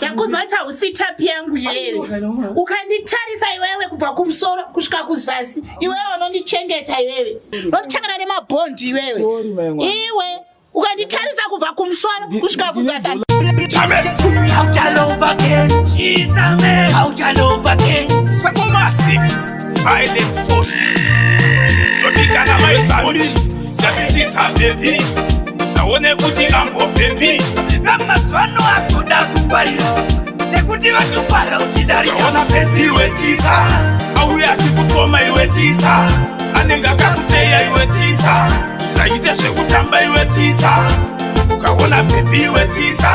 Yakuzata usitapi yangu yewe. Ukanditarisa iwewe kubva kumusoro kusvika kuzasi. Iwewe unondichengeta iwewe. Unondichengeta nemabondi iwewe. Iwe ukanditarisa kubva kumusoro kusvika kuzasi. How to love again, Tiza man. How to love again, Sakomasi, violent forces. Topikana maisami, Tiza baby. Saone kuti ambo baby. Namazwano akuda kubalira. Nekuti vatubala uchidari. Saona baby iwe Tiza. Auya chikutoma iwe Tiza. Anenga kakuteya iwe Tiza. Usaite shekutamba iwe Tiza. Ukaona baby iwe Tiza.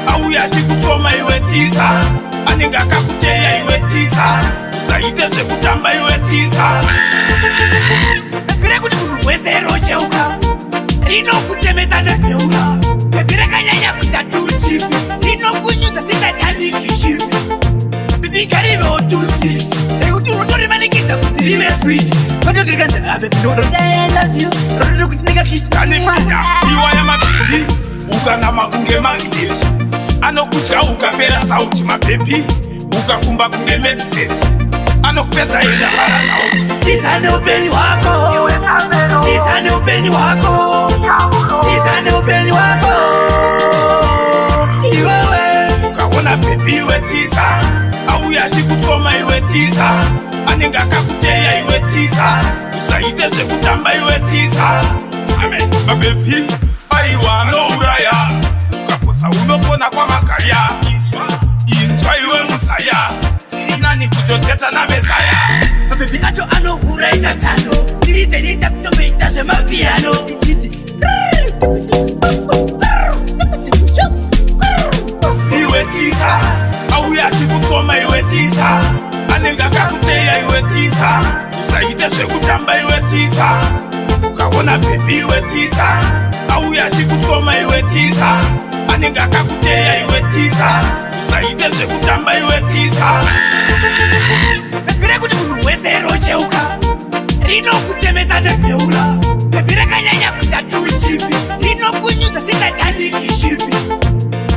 Auya chikutoma iwe Tiza. Anenga kakuteya iwe Tiza. Usaite shekutamba iwe Tiza. Pepire kuti munhu wese rocheuka. Rino kutemesa nebeura. Pepire kanyanya kutatuchipi. Rino kunyuta singatandikishipi. Bibi karibe otusi. Ekuti unotori manikita kuti rive sweet. Kwato kirikanza abe pinodo. I love you. Rodo kuti nega kiss. Kanifanya iwa ya mabidi. Ukana makunge magnet. Anokutya ukapera sauti mabebi. Ukakumba kunge medset. Anokupeza ila hara sauti. Tiza nehupenyu hwako. Tiza nehupenyu hwako. Tiza nehupenyu hwako. Iwewe ukaona baby iwe Tiza. Auya chikutoma iwe Tiza. Anenga kakuteya iwe Tiza. Usaite zvekutamba iwe Tiza. Amen mabebi. Aiwa no uraya. Ukapotsa unopona kwa makaya. Inzwa iwe musaya. Nani kutoteta na mesaya. mabebi acho anouraisa tsano. Tirize nita kutomeita zvemapiano. Ichiti iwe Tiza. Auya chikutoma iwe Tiza. Anenga kakuteya iwe Tiza. Usaite zvekutamba iwe Tiza. Ukaona baby iwe Tiza. Auya chikutoma iwe Tiza. Anenga kakuteya iwe Tiza. Usaite zvekutamba iwe Tiza. pepire kuti munhu wese rocheuka. Rino kutemesa nebeura. Pepire kanyanya kutatuchipi. Rino kunyuta singatandikishipi.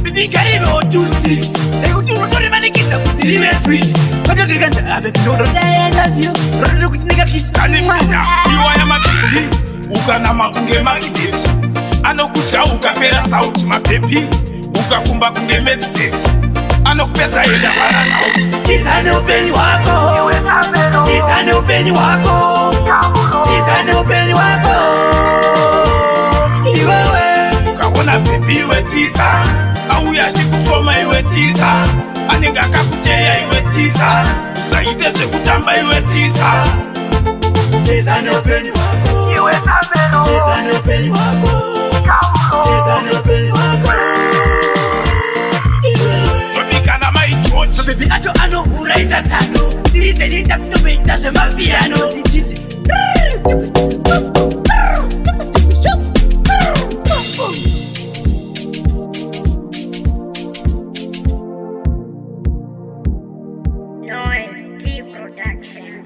Bibi karibe otusi. Ekuti unotori manikita kuti rive sweet. Kwato kirikanza abe pinodo. I love you. Rodo kuti nega kiss. Kanifanya iwa ya mabidi. Ukana makunge magnet. Anokutya ukapera sauti mabebi. Ukakumba kunge medset. Anokupeza ila hara sauti. Tiza nehupenyu hwako. Tiza nehupenyu hwako. Tiza nehupenyu hwako. Iwewe ukaona baby iwe Tiza. Auya chikutoma iwe Tiza. Anenga kakuteya iwe Tiza. Usaite zvekutamba iwe Tiza. Tiza nehupenyu hwako. Tiza nehupenyu hwako. Tiza nehupenyu hwako. Topikana my George. Mabebi acho anouraisa tsano. Tirize nita kutomeita zvemapiano. Ichiti Noise T Production.